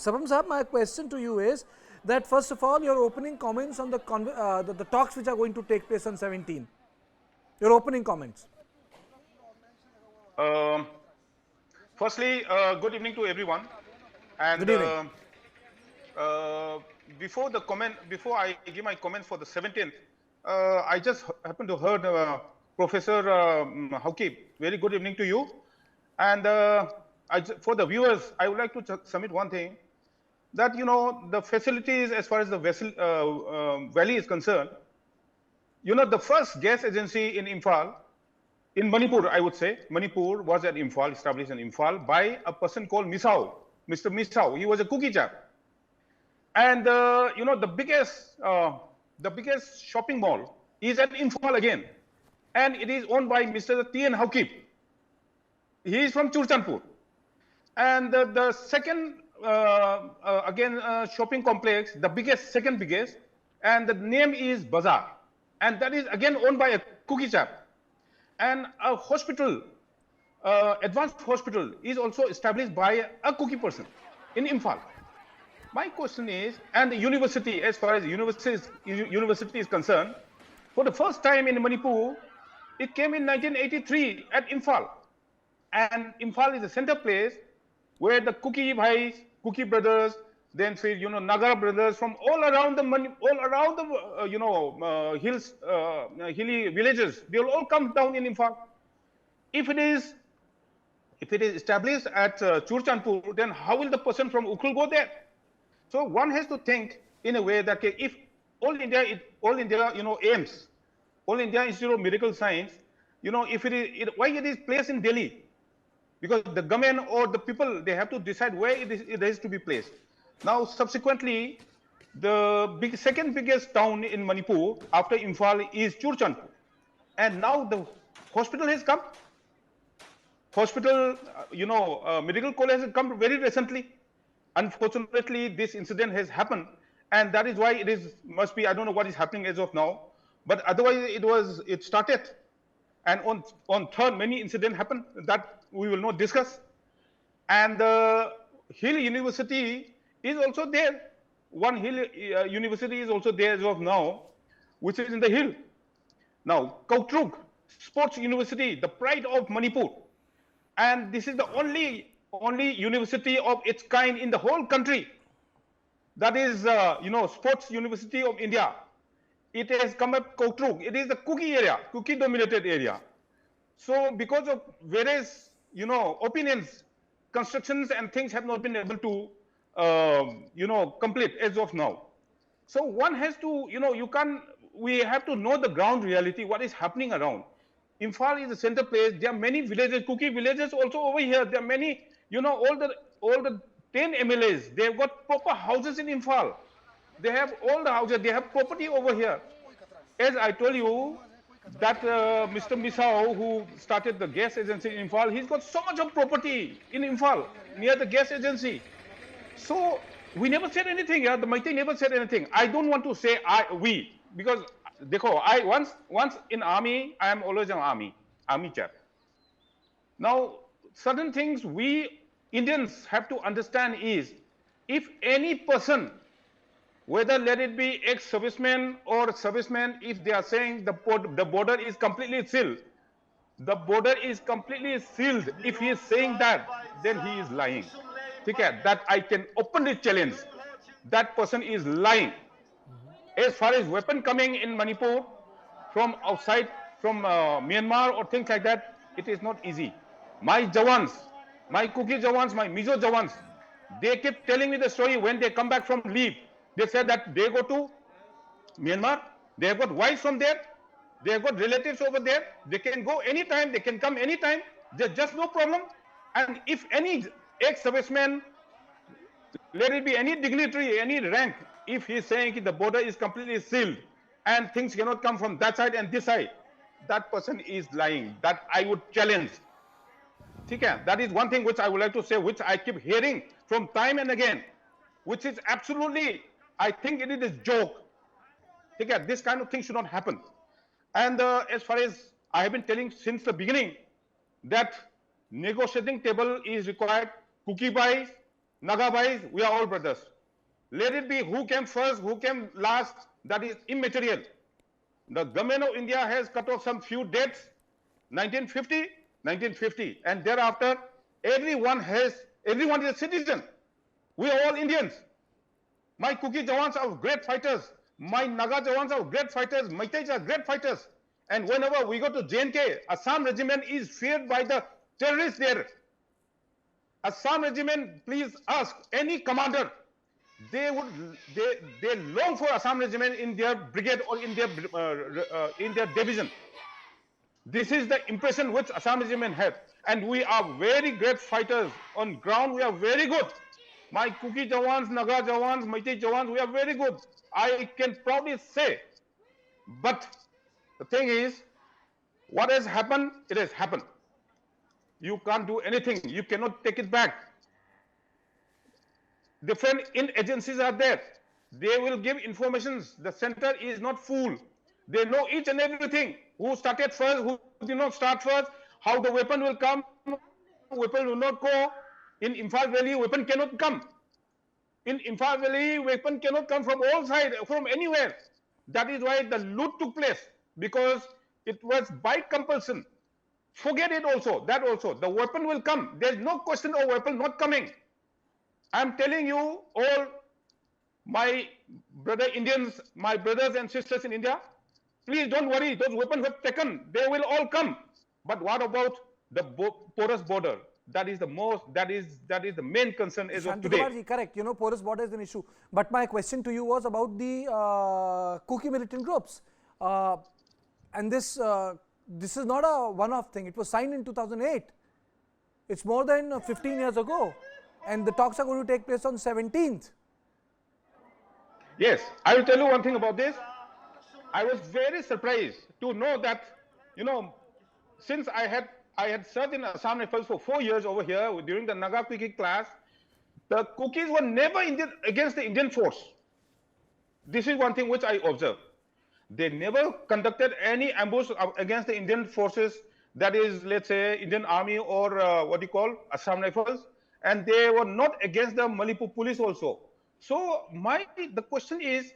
Sapam Sahab, my question to you is that first of all, your opening comments on the talks which are going to take place on 17. Your opening comments. Um, Firstly, good evening to everyone. And Good evening. before I give my comments for the 17th, I just happened to heard Professor Hauki. Very good evening to you. And for the viewers, I would like to submit one thing, that the facilities as far as the valley is concerned. The first gas agency in Imphal, in Manipur, I would say, Manipur was at Imphal, established in Imphal by a person called Misao, Mr. Misao. He was a cookie chap. And the biggest shopping mall is at Imphal again, and it is owned by Mr. T.N. Haukip. He is from Churchandpur. And the second shopping complex, the second biggest, and the name is Bazaar, and that is again owned by a cookie chap. And a hospital, advanced hospital, is also established by a cookie person in Imphal. My question is, and the university, as far as university is concerned, for the first time in Manipur, it came in 1983 at Imphal. And Imphal is the center place where the Cookie Bhais, Cookie brothers, then say, Nagar brothers from all around the hills, hilly villages, they will all come down in Imphal. If it is established at Churchandpur, then how will the person from Ukhrul go there? So one has to think in a way that if All India, AIMS, All India Institute of Medical Science, if why it is placed in Delhi? Because the government or the people, they have to decide where it is to be placed. Now, subsequently, the second biggest town in Manipur after Imphal is Churchandpur. And now the hospital has come. Hospital, medical college has come very recently. Unfortunately, this incident has happened, and that is why must be, I don't know what is happening as of now, but otherwise it started. And on third, many incidents happened that we will not discuss. And the Hill University is also there. One Hill University is also there as of now, which is in the hill. Now, Kautrug Sports University, the pride of Manipur. And this is the only university of its kind in the whole country. That is, Sports University of India. It has come up Kautrug. It is the cookie area, cookie dominated area. So because of various, opinions, constructions and things have not been able to, complete as of now. So one has to, we have to know the ground reality, what is happening around. Imphal is the center place. There are many villages, cookie villages also over here. There are many, all the 10 MLAs, they have got proper houses in Imphal. They have all the houses, they have property over here. As I told you, that Mr. Misao, who started the gas agency in Imphal, he's got so much of property in Imphal, near the gas agency. So we never said anything, the Maiti never said anything. I don't want to say we, because I once in army, I am always an army chap. Now, certain things we Indians have to understand is, if any person, whether let it be ex-serviceman or serviceman, if they are saying the border is completely sealed, the border is completely sealed, if he is saying that, then he is lying. Okay, that I can openly challenge. That person is lying. As far as weapon coming in Manipur from outside, from Myanmar or things like that, it is not easy. My Jawans, my Cookie Jawans, my Mizo Jawans, they keep telling me the story when they come back from leave. They said that they go to Myanmar, they have got wives from there, they have got relatives over there, they can go anytime, they can come anytime, there's just no problem. And if any ex-serviceman, let it be any dignitary, any rank, if he is saying the border is completely sealed and things cannot come from that side and this side, that person is lying. That I would challenge. Okay? That is one thing which I would like to say, which I keep hearing from time and again, which is absolutely, I think it is a joke. Okay? This kind of thing should not happen. And as far as I have been telling since the beginning, that negotiating table is required, cookie buys, Naga boys, we are all brothers. Let it be who came first, who came last, that is immaterial. The government of India has cut off some few dates, 1950, 1950, and thereafter everyone is a citizen. We are all Indians. My Kuki Jawans are great fighters. My Naga Jawans are great fighters. Maitais are great fighters. And whenever we go to JNK, Assam regiment is feared by the terrorists there. Assam regiment, please ask any commander. They long for Assam regiment in their brigade or in their division. This is the impression which Assam regiment had, and we are very great fighters on ground. We are very good. My Kuki Jawans, Naga Jawans, Maitai Jawans, we are very good. I can proudly say. But the thing is, what has happened, it has happened. You can't do anything. You cannot take it back. Different agencies are there. They will give informations. The center is not fool. They know each and everything. Who started first, who did not start first, how the weapon will come, weapon will not go. In Imphal Valley, weapon cannot come. In Imphal Valley, weapon cannot come from all sides, from anywhere. That is why the loot took place, because it was by compulsion. Forget it also, that also. The weapon will come. There is no question of weapon not coming. I am telling you, all my brother Indians, my brothers and sisters in India, please don't worry. Those weapons have taken. They will all come. But what about the porous border? That is the most. That is the main concern as of today. Shantikumar ji, correct. You know, porous border is an issue. But my question to you was about the Kuki militant groups, and this is not a one-off thing. It was signed in 2008. It's more than 15 years ago, and the talks are going to take place on 17th. Yes, I will tell you one thing about this. I was very surprised to know that, you know, since I had served in Assam Rifles for 4 years over here during the Naga Kuki class, the Kukis were never against the Indian force. This is one thing which I observed. They never conducted any ambush against the Indian forces, that is, let's say, Indian Army or what you call Assam Rifles, and they were not against the Manipur police also. So the question is,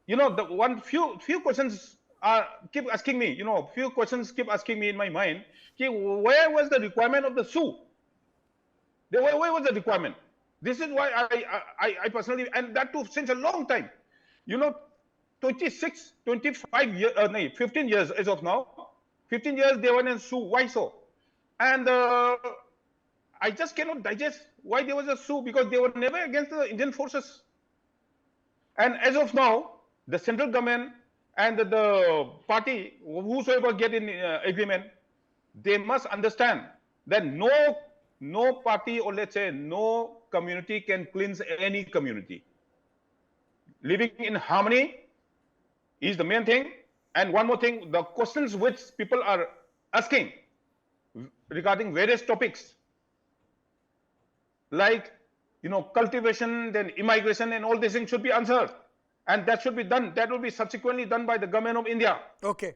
you know, the few questions keep asking me, you know, few questions keep asking me in my mind. Where was the requirement of the Sioux? Where was the requirement? This is why I personally, and that too since a long time, you know, 26, 25 years, 15 years as of now, 15 years they were in Sioux. Why so? And I just cannot digest why there was a Sioux, because they were never against the Indian forces. And as of now, the central government and the party, whosoever get in agreement, they must understand that no party, or let's say no community, can cleanse any community. Living in harmony is the main thing. And one more thing, the questions which people are asking regarding various topics, like, you know, cultivation, then immigration, and all these things should be answered. And that should be done. That will be subsequently done by the government of India. Okay.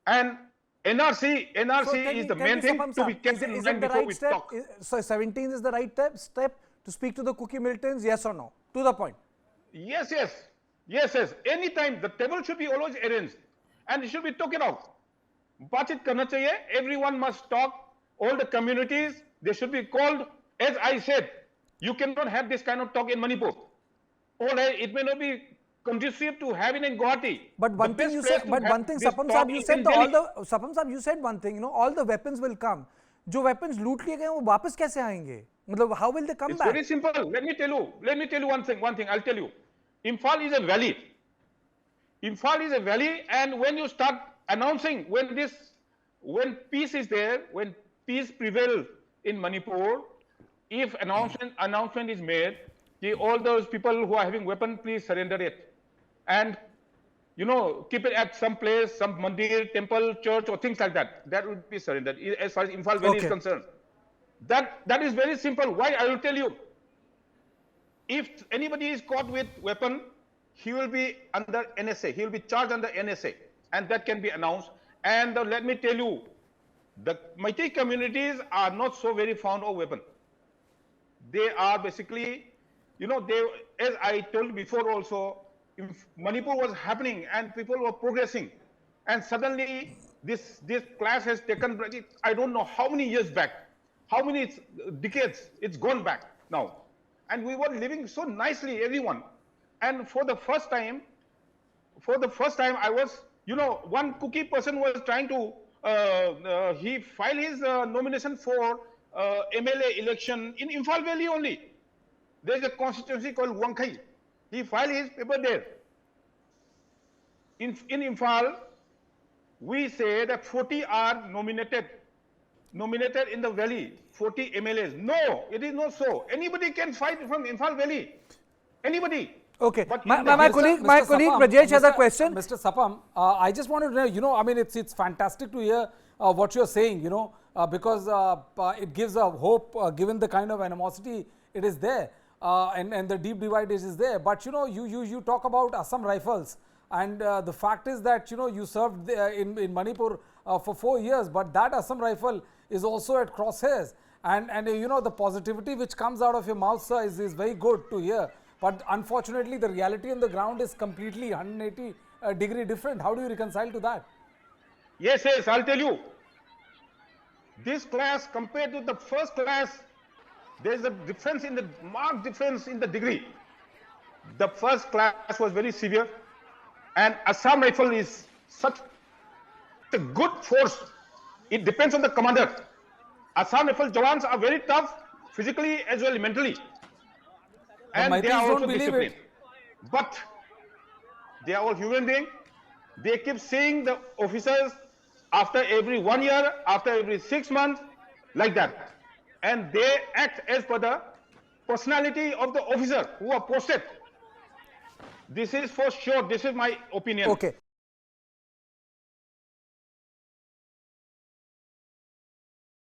And NRC is the main thing to be kept in mind before we talk. So 17th is the right step to speak to the Kuki militants, yes or no? To the point. Yes. Anytime the table should be always arranged, and it should be taken out. Baatchit karna chahiye. Everyone must talk. All the communities, they should be called. As I said, you cannot have this kind of talk in Manipur. Or it may not be conducive to having in Guwahati. But one thing you said, Sapam Sahab, you said Sapam Sahab, you said one thing, you know, all the weapons will come. जो weapons loot लिए गए वो वापस कैसे आएंगे? मतलब how will they come back? It's very simple. Let me tell you one thing. I'll tell you. Imphal is a valley. And when you start announcing, when peace is there, when peace prevails in Manipur, if announcement is made, all those people who are having weapon, please surrender it, and, you know, keep it at some place, some mandir, temple, church, or things like that. That would be surrendered as far as Imphal Valley is concerned. That is very simple. Why? I will tell you. If anybody is caught with weapon, he will be under NSA. He will be charged under NSA, and that can be announced. And let me tell you, the Maitai communities are not so very fond of weapon. They are basically you know, they, as I told before also, if Manipur was happening and people were progressing, and suddenly this class has taken, I don't know how many years back, how many decades it's gone back now. And we were living so nicely, everyone. And for the first time I was, you know, one cookie person was trying to, he filed his nomination for MLA election in Imphal Valley only. There is a constituency called Wangkai. He filed his paper there. In Imphal, we say that 40 are nominated in the valley, 40 MLAs. No, it is not so. Anybody can fight from Imphal Valley. Anybody. Okay. But My colleague Brijesh has a question. Mr. Sapam, I just wanted to know, you know, I mean, it's fantastic to hear what you're saying, you know, because it gives a hope, given the kind of animosity it is there, and the deep divide is there. But, you know, you talk about Assam Rifles, and the fact is that, you know, you served in Manipur for 4 years, but that Assam Rifle is also at crosshairs. And you know, the positivity which comes out of your mouth, sir, is very good to hear. But unfortunately, the reality on the ground is completely 180 degree different. How do you reconcile to that? Yes, I'll tell you. This class compared to the first class, there is a difference in the marked difference in the degree. The first class was very severe, and Assam Rifle is such a good force. It depends on the commander. Assam Rifle Jawans are very tough, physically as well as mentally. And they are also disciplined. But they are all human beings. They keep seeing the officers after every 1 year, after every 6 months, like that. And they act as per the personality of the officer who are posted. This is for sure. This is my opinion. Okay.